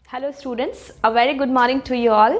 Hello students, a very good morning to you all.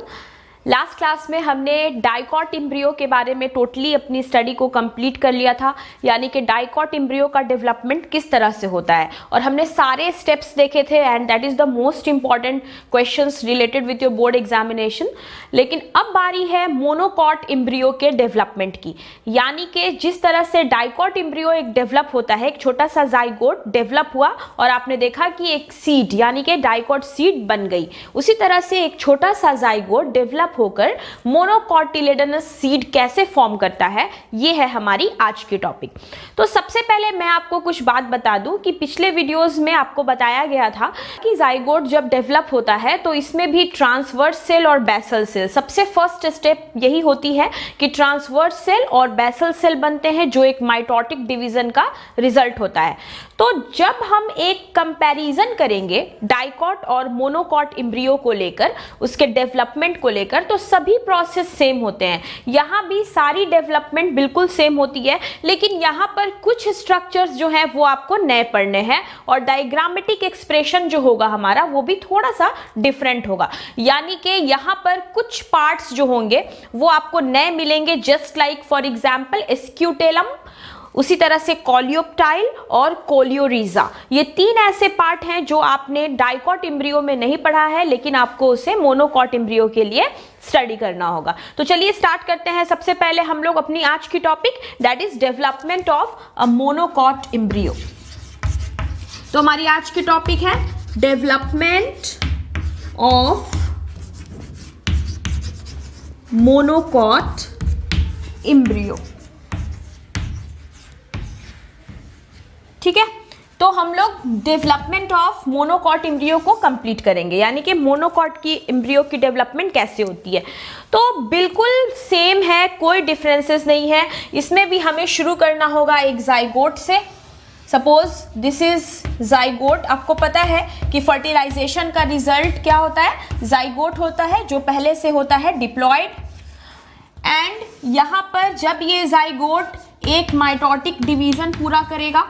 Last class में हमने dicot embryo के बारे में टोटली अपनी स्टडी को कंप्लीट कर लिया था, यानी कि डाइकॉट एम्ब्रियो का डेवलपमेंट किस तरह से होता है और हमने सारे स्टेप्स देखे थे and that is the most important questions related with your board examination. लेकिन अब बारी है मोनोकॉट एम्ब्रियो के डेवलपमेंट की, यानी कि जिस तरह से डाइकॉट एम्ब्रियो एक डेवलप होता है, एक छोटा सा जाइगोट डेवलप हुआ और आपने देखा कि एक सीड यानी कि डाइकॉट सीड बन गई, उसी तरह से एक छोटा सा जाइगोट डेवलप होकर मोनोकॉटिलेडोनस सीड कैसे फॉर्म करता है, ये है हमारी आज की टॉपिक। तो सबसे पहले मैं आपको कुछ बात बता दूं कि पिछले वीडियोस में आपको बताया गया था कि जाइगोट जब डेवलप होता है तो इसमें भी ट्रांसवर्स सेल और बेसल सेल, सबसे फर्स्ट स्टेप यही होती है कि ट्रांसवर्स सेल और बेसल सेल बनते हैं जो एक माइटोटिक डिवीजन का रिजल्ट होता है। तो जब हम एक कंपैरिजन करेंगे डाइकॉट और मोनोकॉट एम्ब्रियो को लेकर, उसके डेवलपमेंट को लेकर, तो सभी प्रोसेस सेम होते हैं। यहाँ भी सारी डेवलपमेंट बिल्कुल सेम होती है, लेकिन यहाँ पर कुछ स्ट्रक्चर्स जो हैं वो आपको नए पढ़ने हैं और डायग्रामेटिक एक्सप्रेशन जो होगा हमारा वो भी थोड़ा सा डिफरेंट होगा, यानी कि यहाँ पर कुछ पार्ट्स जो होंगे वो आपको नए मिलेंगे, just like for example scutellum, उसी तरह से कोलियोप्टाइल और कोलियोरीजा। ये तीन ऐसे पार्ट हैं जो आपने डाइकॉट एम्ब्रियो में नहीं पढ़ा है, लेकिन आपको उसे मोनोकॉट एम्ब्रियो के लिए स्टडी करना होगा। तो चलिए स्टार्ट करते हैं। सबसे पहले हम लोग अपनी आज की topic that is development of a monocot embryo. तो हमारी आज की टॉपिक है डेवलपमेंट ऑफ मोनोकॉट एम्ब्रियो। ठीक है, तो हम लोग डेवलपमेंट ऑफ मोनोकॉट एम्ब्रियो को कंप्लीट करेंगे, यानी कि मोनोकॉट की एम्ब्रियो की डेवलपमेंट कैसे होती है। तो बिल्कुल सेम है, कोई डिफरेंसेस नहीं है। इसमें भी हमें शुरू करना होगा एक जाइगोट से। Suppose this is zygote. आपको पता है कि फर्टिलाइजेशन का रिजल्ट क्या होता है, जाइगोट होता है जो पहले से होता है डिप्लॉयड। एंड यहां पर जब ये जाइगोट एक माइटोटिक डिवीजन पूरा करेगा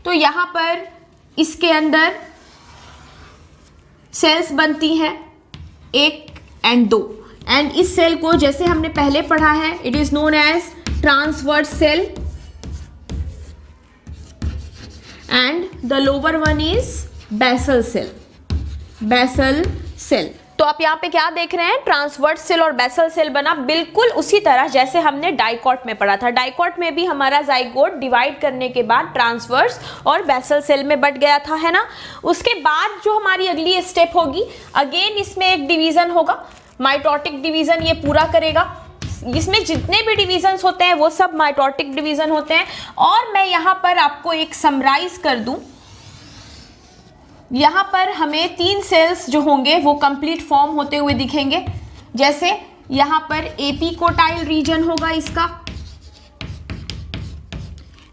तो यहां पर इसके अंदर सेल्स बनती हैं, एक एंड दो, एंड इस सेल को जैसे हमने पहले पढ़ा है it is known as transverse cell and the lower one is basal cell. Basal cell, तो आप यहाँ पे क्या देख रहे हैं, ट्रांसवर्स सेल और बेसल सेल बना बिल्कुल उसी तरह जैसे हमने डाइकॉट में पढ़ा था। डाइकॉट में भी हमारा जाइगोट डिवाइड करने के बाद ट्रांसवर्स और बेसल सेल में बट गया था, है ना। उसके बाद जो हमारी अगली स्टेप होगी, अगेन इसमें एक डिवीजन होगा, माइटोटिक डिवीजन ये पूरा करेगा। इसमें जितने भी डिवीजन्स होते हैं वो सब माइटोटिक डिवीजन होते हैं। और मैं यहाँ पर आपको एक समराइज कर दूं, यहां पर हमें तीन सेल्स जो होंगे वो कंप्लीट फॉर्म होते हुए दिखेंगे। जैसे यहां पर एपिकोटाइल रीजन होगा, इसका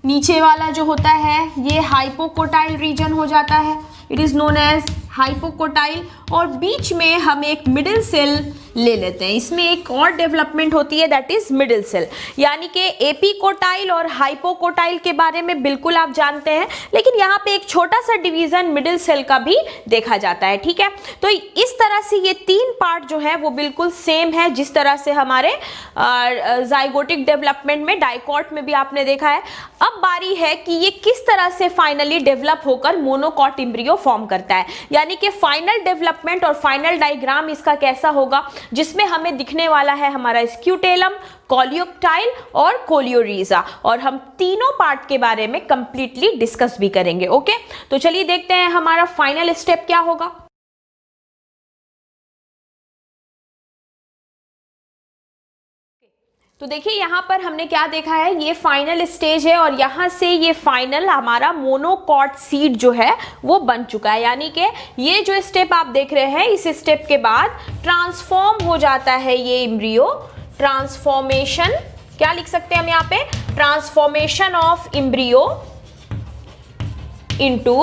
नीचे वाला जो होता है ये हाइपोकोटाइल रीजन हो जाता है, it is known as hypocotyl. और बीच में हम एक मिडिल सेल ले लेते हैं, इसमें एक और डेवलपमेंट होती है दैट इज मिडिल सेल। यानी कि एपिकोटाइल और हाइपोकोटाइल के बारे में बिल्कुल आप जानते हैं, लेकिन यहाँ पे एक छोटा सा डिवीजन मिडिल सेल का भी देखा जाता है। ठीक है, तो इस तरह से ये तीन पार्ट जो है वो बिल्कुल सेम है जिस तरह से हमारे जाइगोटिक डेवलपमेंट में डाइकॉट में भी आपने देखा है। अब बारी है कि ये किस तरह से फाइनली डेवलप होकर मोनोकॉट एम्ब्रियो फॉर्म करता है, यानी कि फाइनल डेवलपमेंट और फाइनल डायग्राम इसका कैसा होगा, जिसमें हमें दिखने वाला है हमारा स्क्यूटेलम, कोलियोप्टाइल और कोलियोरीजा, और हम तीनों पार्ट के बारे में कंप्लीटली डिस्कस भी करेंगे। ओके, तो चलिए देखते हैं हमारा फाइनल स्टेप क्या होगा। तो देखिए यहाँ पर हमने क्या देखा है, ये फाइनल स्टेज है और यहाँ से ये फाइनल हमारा मोनोकॉट सीड जो है वो बन चुका है। यानी कि ये जो स्टेप आप देख रहे हैं, इस स्टेप के बाद ट्रांसफॉर्म हो जाता है ये एम्ब्रियो। ट्रांसफॉर्मेशन क्या लिख सकते हैं हम यहाँ पे, transformation of embryo into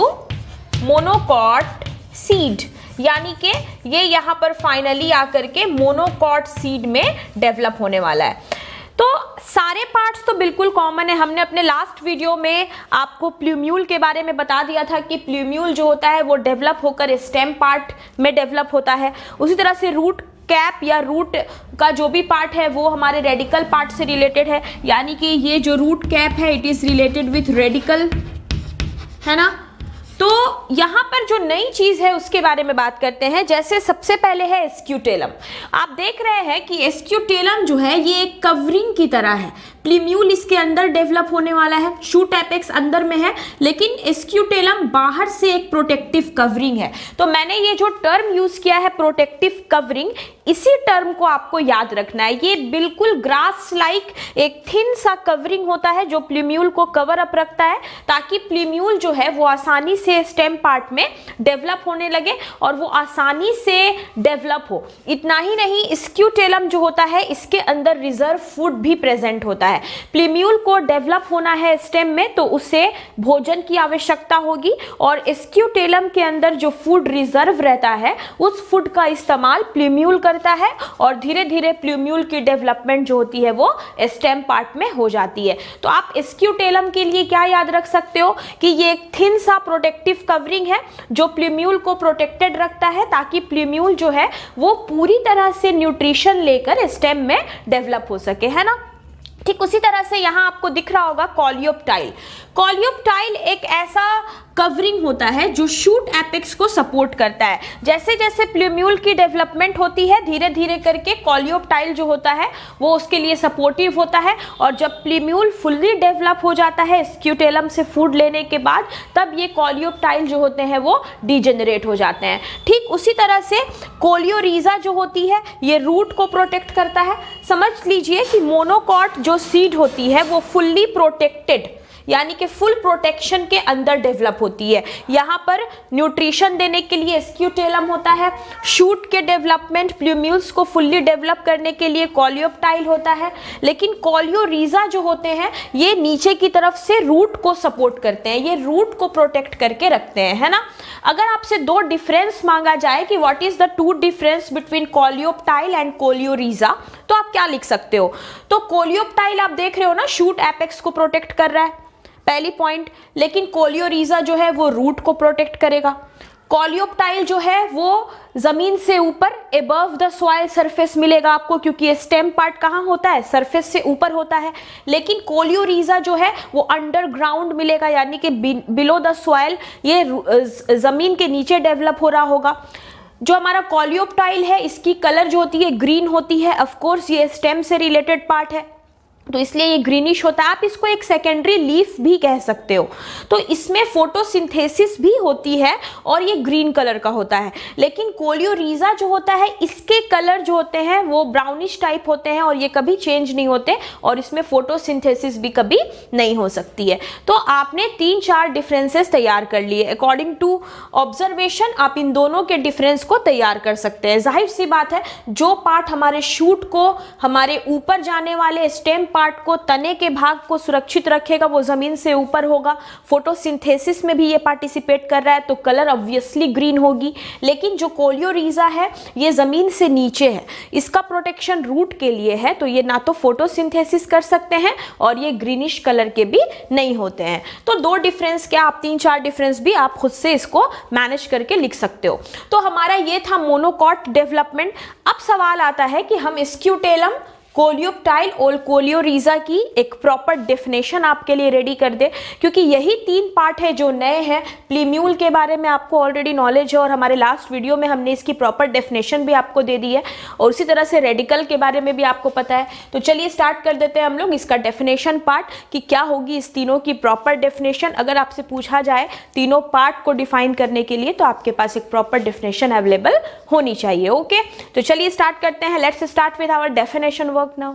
monocot seed, यानी कि ये यहाँ पर फाइनली आकर के मोनोकॉट सीड में डेवलप होने वाला है। तो सारे पार्ट्स तो बिल्कुल कॉमन है। हमने अपने लास्ट वीडियो में आपको प्लूम्यूल के बारे में बता दिया था कि प्लूम्यूल जो होता है वो डेवलप होकर स्टेम पार्ट में डेवलप होता है। उसी तरह से रूट कैप या रूट का जो भी पार्ट है वो हमारे रेडिकल पार्ट से रिलेटेड है, यानी कि ये जो रूट कैप है it is related with radical, है ना। तो यहाँ पर जो नई चीज है उसके बारे में बात करते हैं। जैसे सबसे पहले है स्क्यूटेलम। आप देख रहे हैं कि स्क्यूटेलम जो है ये एक कवरिंग की तरह है। प्लूम्यूल इसके अंदर डेवलप होने वाला है, शूट एपेक्स अंदर में है, लेकिन स्क्यूटेलम बाहर से एक प्रोटेक्टिव कवरिंग है। तो मैंने ये जो टर्म यूज किया है प्रोटेक्टिव कवरिंग, इसी टर्म को आपको याद रखना है। ये बिल्कुल ग्रास लाइक एक थिन सा कवरिंग होता है जो प्लूम्यूल को कवर अप रखता है, ताकि प्लूम्यूल जो है वो आसानी से स्टेम पार्ट में डेवलप होने लगे और वो आसानी से डेवलप हो। इतना ही नहीं, स्क्यूटेलम जो होता है इसके अंदर रिजर्व फूड भी प्रेजेंट होता है। प्लूम्यूल को डेवलप होना है स्टेम में तो उसे भोजन की आवश्यकता होगी, और स्क्यूटेलम के अंदर जो फूड रिजर्व रहता है उस फूड का इस्तेमाल प्लूम्यूल करता है, और धीरे धीरे प्लूम्यूल की डेवलपमेंट जो होती है वो स्टेम पार्ट में हो जाती है। तो आप स्क्यूटेलम के लिए क्या याद रख सकते हो कि ये एक थिन सा प्रोटेक्टिव कवरिंग है जो प्लूम्यूल को प्रोटेक्टेड रखता है, ताकि प्लूम्यूल जो है वो पूरी तरह से न्यूट्रिशन लेकर स्टेम में डेवलप हो सके, है ना। ठीक उसी तरह से यहाँ आपको दिख रहा होगा कॉलियोप्टाइल। कॉलियोप्टाइल एक ऐसा कवरिंग होता है जो शूट एपेक्स को सपोर्ट करता है। जैसे जैसे प्लूम्यूल की डेवलपमेंट होती है धीरे धीरे करके कॉलियोप्टाइल जो होता है वो उसके लिए सपोर्टिव होता है, और जब प्लूम्यूल फुल्ली डेवलप हो जाता है स्क्यूटेलम से फूड लेने के बाद, तब ये कॉलियोप्टाइल जो होते हैं वो डिजेनरेट हो जाते हैं। ठीक उसी तरह से कोलियोरीजा जो होती है ये रूट को प्रोटेक्ट करता है। समझ लीजिए कि मोनोकॉट जो सीड होती है वो फुल्ली प्रोटेक्टेड, यानी कि फुल प्रोटेक्शन के अंदर डेवलप होती है। यहाँ पर न्यूट्रिशन देने के लिए स्क्यूटेलम होता है, शूट के डेवलपमेंट प्लूम्यूल्स को फुल्ली डेवलप करने के लिए कॉलियोप्टाइल होता है, लेकिन कॉलियोरीजा जो होते हैं ये नीचे की तरफ से रूट को सपोर्ट करते हैं, ये रूट को प्रोटेक्ट करके रखते हैं, है ना। अगर आपसे दो डिफरेंस मांगा जाए कि what is the two difference between coleoptile and coleorhiza, तो आप क्या लिख सकते हो। तो कोलियोप्टाइल आप देख रहे हो ना, शूट एपेक्स को प्रोटेक्ट कर रहा है, पहली पॉइंट, लेकिन कोलियोरीजा जो है वो रूट को प्रोटेक्ट करेगा। कॉलियोप्टाइल जो है वो जमीन से ऊपर एबव द सॉइल सरफेस मिलेगा आपको, क्योंकि स्टेम पार्ट कहाँ होता है, सरफेस से ऊपर होता है। लेकिन कोलियोरीजा जो है वो अंडरग्राउंड मिलेगा, यानी कि बिलो द सॉइल, ये जमीन के नीचे डेवलप हो रहा होगा। जो हमारा कॉलियोप्टाइल है इसकी कलर जो होती है ग्रीन होती है, ऑफ कोर्स ये स्टेम से रिलेटेड पार्ट है तो इसलिए ये ग्रीनिश होता है। आप इसको एक सेकेंडरी लीफ भी कह सकते हो। तो इसमें फोटोसिंथेसिस भी होती है और ये ग्रीन कलर का होता है। लेकिन कोलियोरीजा जो होता है इसके कलर जो होते हैं वो ब्राउनिश टाइप होते हैं और ये कभी चेंज नहीं होते, और इसमें फोटोसिंथेसिस भी कभी नहीं हो सकती है। तो आपने 3-4 डिफरेंसेस तैयार कर लिए। अकॉर्डिंग टू ऑब्जर्वेशन आप इन दोनों के डिफरेंस को तैयार कर सकते हैं। जाहिर सी बात है, जो पार्ट हमारे शूट को, हमारे ऊपर जाने वाले स्टेम पार्ट को, तने के भाग को सुरक्षित रखेगा, वो जमीन से ऊपर होगा। फोटोसिंथेसिस में भी ये पार्टिसिपेट कर रहा है तो कलर ऑब्वियसली ग्रीन होगी। लेकिन जो कोलियोरीजा है ये जमीन से नीचे है, इसका प्रोटेक्शन रूट के लिए है, तो ये ना तो फोटोसिंथेसिस कर सकते हैं और ये ग्रीनिश कलर के भी नहीं होते हैं। तो दो डिफरेंस क्या, आप 3-4 डिफरेंस भी आप खुद से इसको मैनेज करके लिख सकते हो। तो हमारा ये था मोनोकॉट डेवलपमेंट। अब सवाल आता है कि हम स्क्यूटेलम, कोलियोप्टाइल और कोलियोरीजा की एक प्रॉपर डेफिनेशन आपके लिए रेडी कर दे, क्योंकि यही 3 पार्ट है जो नए हैं। प्लूम्यूल के बारे में आपको ऑलरेडी नॉलेज है और हमारे लास्ट वीडियो में हमने इसकी प्रॉपर डेफिनेशन भी आपको दे दी है, और उसी तरह से रेडिकल के बारे में भी आपको पता है। तो चलिए स्टार्ट कर देते हैं हम लोग इसका डेफिनेशन पार्ट कि क्या होगी इस तीनों की प्रॉपर डेफिनेशन। अगर आपसे पूछा जाए तीनों पार्ट को डिफाइन करने के लिए तो आपके पास एक प्रॉपर डेफिनेशन अवेलेबल होनी चाहिए। ओके, तो चलिए स्टार्ट करते हैं। Let's start with our definition work now.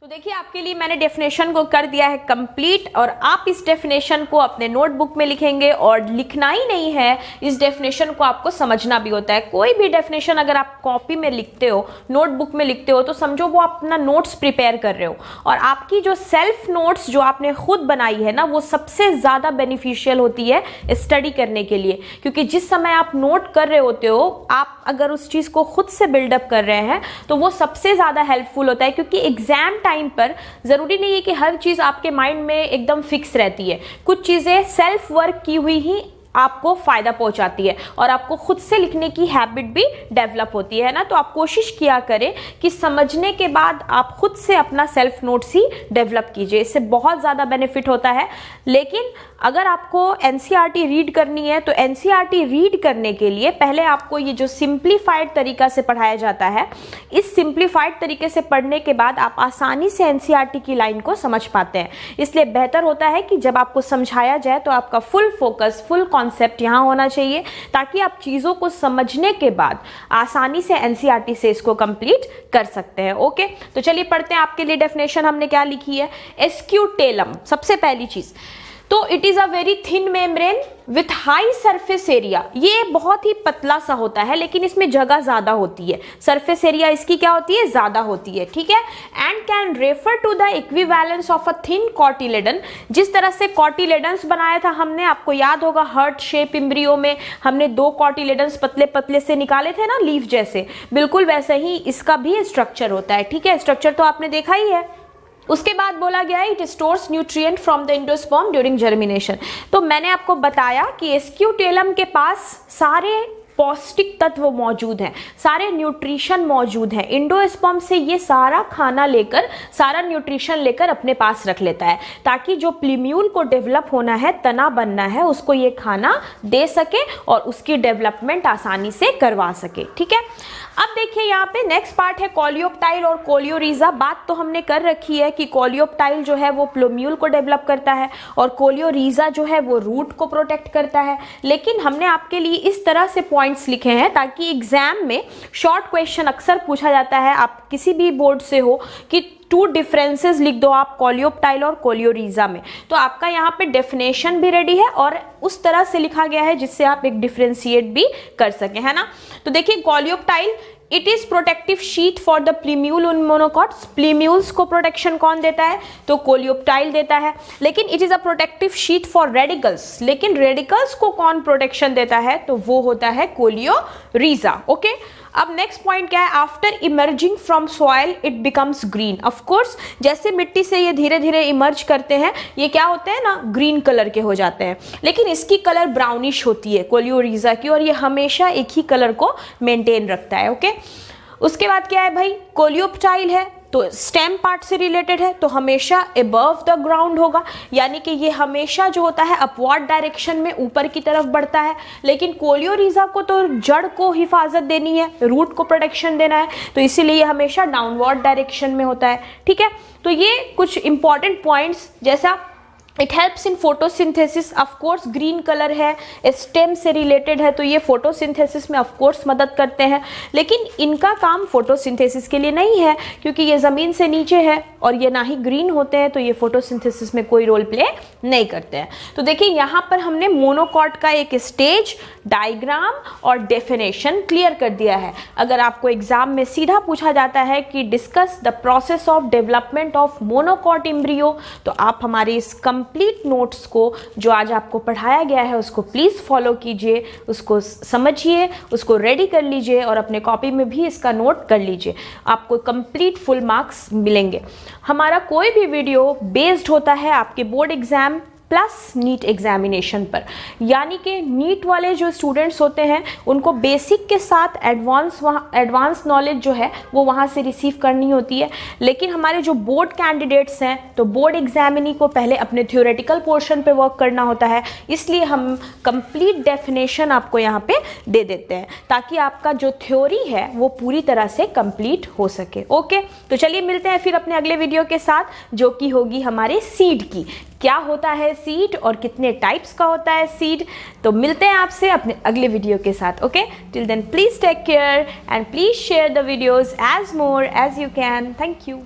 तो देखिए आपके लिए मैंने डेफिनेशन को कर दिया है कंप्लीट, और आप इस डेफिनेशन को अपने नोटबुक में लिखेंगे। और लिखना ही नहीं है, इस डेफिनेशन को आपको समझना भी होता है। कोई भी डेफिनेशन अगर आप कॉपी में लिखते हो, नोटबुक में लिखते हो, तो समझो वो आप अपना नोट्स प्रिपेयर कर रहे हो। और आपकी जो सेल्फ नोट्स जो आपने खुद बनाई है ना, वो सबसे ज़्यादा बेनिफिशियल होती है स्टडी करने के लिए, क्योंकि जिस समय आप नोट कर रहे होते हो, आप अगर उस चीज़ को खुद से बिल्डअप कर रहे हैं तो वो सबसे ज़्यादा हेल्पफुल होता है। क्योंकि एग्जाम टाइम पर ज़रूरी नहीं है कि हर चीज़ आपके माइंड में एकदम फिक्स रहती है। कुछ चीज़ें सेल्फ वर्क की हुई ही आपको फायदा पहुंचाती है, और आपको खुद से लिखने की हैबिट भी डेवलप होती है ना। तो आप कोशिश किया करें कि समझने के बाद आप खुद से अपना सेल्फ नोट्स ही डेवलप कीजिए, इससे बहुत ज़्यादा बेनिफिट होता है। लेकिन अगर आपको एनसीईआरटी रीड करनी है, तो एनसीईआरटी रीड करने के लिए पहले आपको ये जो सिंप्लीफाइड तरीका से पढ़ाया जाता है, इस सिंप्लीफाइड तरीके से पढ़ने के बाद आप आसानी से एनसीईआरटी की लाइन को समझ पाते हैं। इसलिए बेहतर होता है कि जब आपको समझाया जाए तो आपका फुल फोकस, फुल कॉन्सेप्ट यहाँ होना चाहिए, ताकि आप चीज़ों को समझने के बाद आसानी से एनसीईआरटी से इसको कंप्लीट कर सकते हैं। ओके, तो चलिए पढ़ते हैं। आपके लिए डेफिनेशन हमने क्या लिखी है। एस्क्यूटेलम, सबसे पहली चीज़ तो it is a very thin membrane with high surface area. ये बहुत ही पतला सा होता है, लेकिन इसमें जगह ज़्यादा होती है। सरफेस एरिया इसकी क्या होती है, ज़्यादा होती है, ठीक है। And can refer to the equivalence of a thin cotyledon. जिस तरह से कॉटिलेडन्स बनाया था हमने, आपको याद होगा हार्ट शेप एम्ब्रियो में हमने 2 कॉटिलेडन्स पतले पतले से निकाले थे ना, लीफ जैसे, बिल्कुल वैसे ही इसका भी स्ट्रक्चर होता है, ठीक है। स्ट्रक्चर तो आपने देखा ही है। उसके बाद बोला गया है it stores nutrient from the endosperm during germination. तो मैंने आपको बताया कि एस्क्यूटेलम के पास सारे पौष्टिक तत्व मौजूद हैं, सारे न्यूट्रिशन मौजूद हैं। एंडोस्पर्म से ये सारा खाना लेकर, सारा न्यूट्रिशन लेकर अपने पास रख लेता है, ताकि जो प्लीम्यूल को डेवलप होना है, तना बनना है, उसको ये खाना दे सके और उसकी डेवलपमेंट आसानी से करवा सके, ठीक है। अब देखिए यहाँ पे नेक्स्ट पार्ट है कोलियोप्टाइल और कोलियोरीजा। बात तो हमने कर रखी है कि कोलियोप्टाइल जो है वो प्लूम्यूल को डेवलप करता है और कोलियोरीजा जो है वो रूट को प्रोटेक्ट करता है। लेकिन हमने आपके लिए इस तरह से पॉइंट्स लिखे हैं ताकि एग्जाम में शॉर्ट क्वेश्चन अक्सर पूछा जाता है, आप किसी भी बोर्ड से हो, कि 2 डिफरेंसेस लिख दो आप कोलियोप्टाइल और कोलियोरीजा में। तो आपका यहाँ पे डेफिनेशन भी रेडी है और उस तरह से लिखा गया है जिससे आप एक डिफरेंशिएट भी कर सकें, है ना। तो देखिए coleoptile it is protective sheet for the प्लीम्यूल उन मोनोकॉट्स। प्लीम्यूल्स को प्रोटेक्शन कौन देता है, तो कोलियोप्टाइल देता है। लेकिन it is a protective sheet for radicals, लेकिन रेडिकल्स को कौन प्रोटेक्शन देता है, तो वो होता है कोलियोरीजा। ओके, अब नेक्स्ट पॉइंट क्या है, after emerging from soil it becomes green. Of course जैसे मिट्टी से ये धीरे धीरे इमर्ज करते हैं, ये क्या होते हैं ना, ग्रीन कलर के हो जाते हैं, लेकिन इसकी कलर ब्राउनिश होती है कोलियोरीजा की, और ये हमेशा एक ही कलर को मेंटेन रखता है। ओके, उसके बाद क्या है भाई, कोलियोप्टाइल है तो स्टेम पार्ट से रिलेटेड है, तो हमेशा अबव द ग्राउंड होगा, यानी कि ये हमेशा जो होता है अपवर्ड डायरेक्शन में ऊपर की तरफ बढ़ता है। लेकिन कोलियोरीजा को तो जड़ को हिफाजत देनी है, रूट को प्रोटेक्शन देना है, तो इसीलिए ये हमेशा डाउनवर्ड डायरेक्शन में होता है, ठीक है। तो ये कुछ इंपॉर्टेंट पॉइंट्स, जैसा it helps in photosynthesis, of course green colour है, स्टेम से रिलेटेड है, तो ये फोटोसिंथेसिस में ऑफकोर्स मदद करते हैं। लेकिन इनका काम फोटोसिंथेसिस के लिए नहीं है, क्योंकि ये ज़मीन से नीचे है और ये ना ही ग्रीन होते हैं, तो ये फोटोसिंथेसिस में कोई रोल प्ले नहीं करते हैं। तो देखिए यहाँ पर हमने मोनोकॉट का एक स्टेज, डायग्राम और डेफिनेशन क्लियर कर दिया है। अगर आपको एग्जाम में सीधा पूछा जाता है कि discuss the process of development of monocot embryo, तो आप हमारे इस कंप्लीट नोट्स को जो आज आपको पढ़ाया गया है उसको प्लीज़ फॉलो कीजिए, उसको समझिए, उसको रेडी कर लीजिए और अपने कॉपी में भी इसका नोट कर लीजिए। आपको कंप्लीट फुल मार्क्स मिलेंगे। हमारा कोई भी वीडियो बेस्ड होता है आपके board exam plus NEET examination पर, यानी कि नीट वाले जो स्टूडेंट्स होते हैं उनको बेसिक के साथ एडवांस नॉलेज जो है वो वहाँ से रिसीव करनी होती है। लेकिन हमारे जो बोर्ड कैंडिडेट्स हैं, तो बोर्ड एग्जामिनी को पहले अपने थ्योरेटिकल पोर्शन पे वर्क करना होता है, इसलिए हम कंप्लीट डेफिनेशन आपको यहाँ पे दे देते हैं ताकि आपका जो थ्योरी है वो पूरी तरह से कंप्लीट हो सके। ओके, तो चलिए मिलते हैं फिर अपने अगले वीडियो के साथ, जो कि होगी हमारे सीड की। क्या होता है सीड और कितने टाइप्स का होता है सीड, तो मिलते हैं आपसे अपने अगले वीडियो के साथ। Okay, till then please take care and please share the videos as more as you can. Thank you.